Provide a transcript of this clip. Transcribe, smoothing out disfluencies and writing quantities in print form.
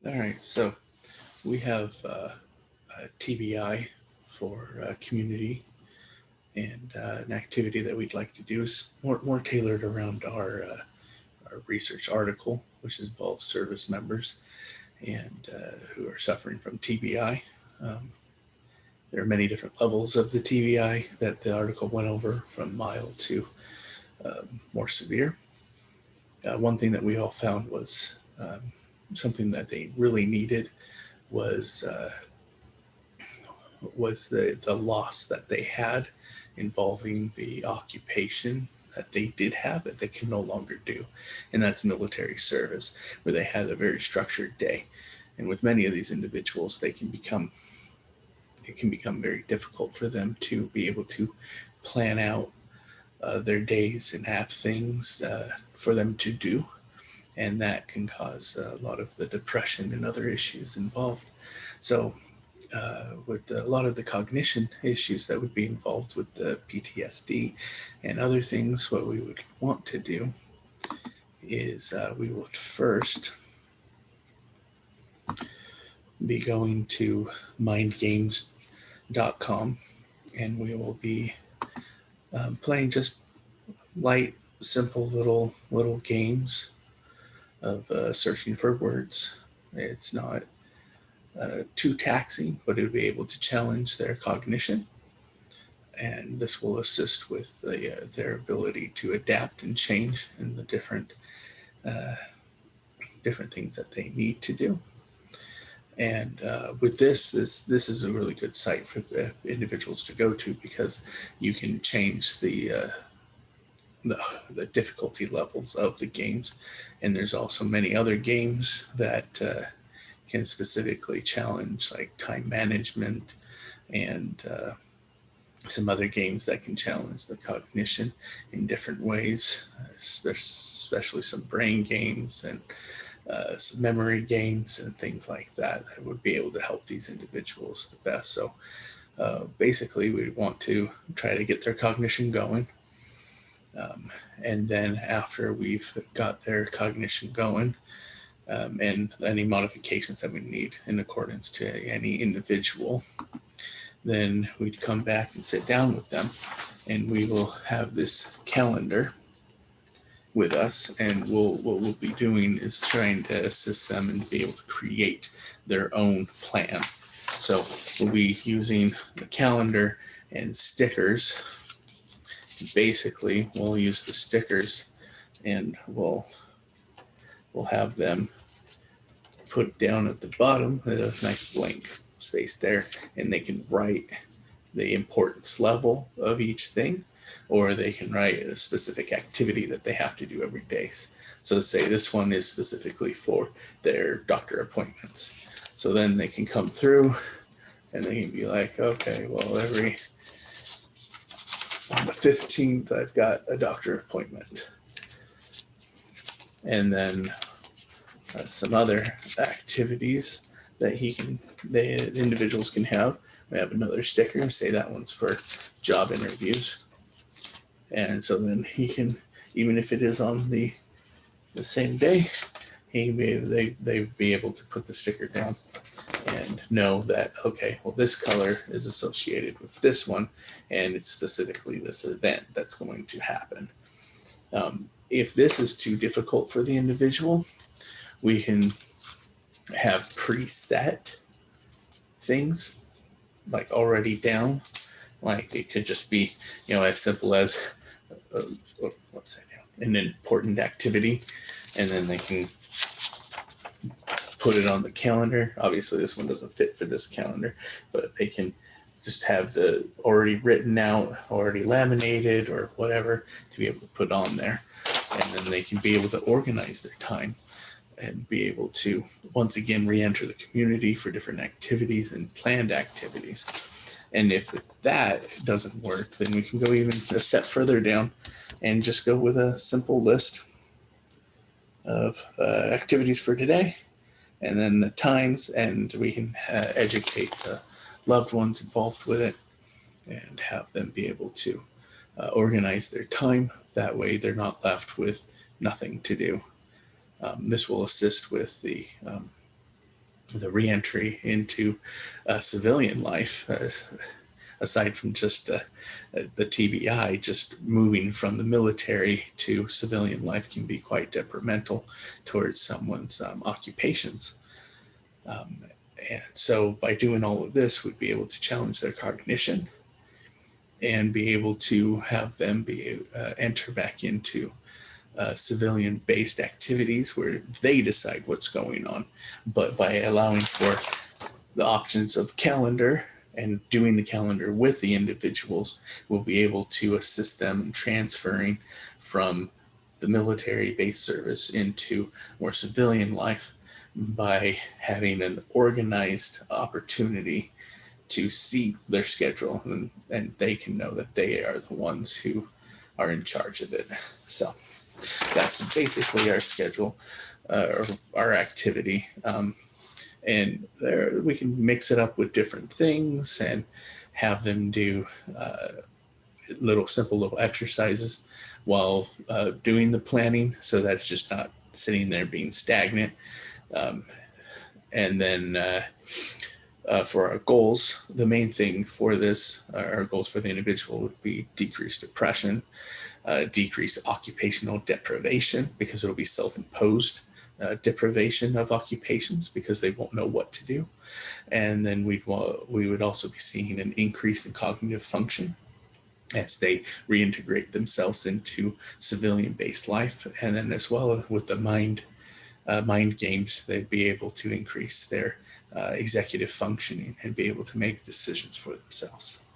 All right, so we have TBI for community, and an activity that we'd like to do is more tailored around our research article, which involves service members and who are suffering from TBI. Um, there are many different levels of the TBI that the article went over, from mild to more severe. One thing that we all found was something that they really needed was the loss that they had involving the occupation that they did have that they can no longer do, and that's military service, where they had a very structured day. And with many of these individuals, it can become very difficult for them to be able to plan out their days and have things for them to do, and that can cause a lot of the depression and other issues involved. So with a lot of the cognition issues that would be involved with the PTSD and other things, what we would want to do is we would first be going to mindgames.com, and we will be playing just light, simple little games of searching for words. It's not too taxing, but it would be able to challenge their cognition, and this will assist with their ability to adapt and change in the uh, different things that they need to do. And with this is a really good site for individuals to go to, because you can change the, the difficulty levels of the games, and there's also many other games that can specifically challenge like time management, and some other games that can challenge the cognition in different ways. There's especially some brain games and some memory games and things like that that would be able to help these individuals the best. So basically, we want to try to get their cognition going. And then after we've got their cognition going, and any modifications that we need in accordance to any individual, then we'd come back and sit down with them, and we will have this calendar with us, and what we'll be doing is trying to assist them and be able to create their own plan. So we'll be using the calendar and stickers. Basically, we'll use the stickers, and we'll have them put down at the bottom a nice blank space there, and they can write the importance level of each thing, or they can write a specific activity that they have to do every day. So say this one is specifically for their doctor appointments. So then they can come through and they can be like, okay, well, on the 15th, I've got a doctor appointment. And then some other activities that the individuals can have. We have another sticker and say that one's for job interviews. And so then he can, even if it is on the same day, they'd be able to put the sticker down and know that, okay, well, this color is associated with this one, and it's specifically this event that's going to happen. If this is too difficult for the individual, we can have preset things like already down. Like it could just be, as simple as an important activity, and then they can put it on the calendar. Obviously, this one doesn't fit for this calendar, but they can just have the already written out, already laminated or whatever to be able to put on there. And then they can be able to organize their time and be able to, once again, re-enter the community for different activities and planned activities. And if that doesn't work, then we can go even a step further down and just go with a simple list of activities for today, and then the times, and we can educate the loved ones involved with it and have them be able to organize their time. That way they're not left with nothing to do. This will assist with the reentry into civilian life, aside from just the TBI, just moving from the military to civilian life can be quite detrimental towards someone's occupations. And so by doing all of this, we'd be able to challenge their cognition and be able to have them be enter back into civilian-based activities where they decide what's going on. But by allowing for the options of calendar and doing the calendar with the individuals, we'll be able to assist them in transferring from the military-based service into more civilian life by having an organized opportunity to see their schedule, and they can know that they are the ones who are in charge of it. So that's basically our schedule, or our activity. And there we can mix it up with different things and have them do simple little exercises while doing the planning, so that it's just not sitting there being stagnant. And then for our goals, the main thing for this, our goals for the individual would be decreased depression, decreased occupational deprivation, because it'll be self-imposed deprivation of occupations because they won't know what to do. And then we would also be seeing an increase in cognitive function as they reintegrate themselves into civilian-based life. And then as well with the mind games, they'd be able to increase their executive functioning and be able to make decisions for themselves.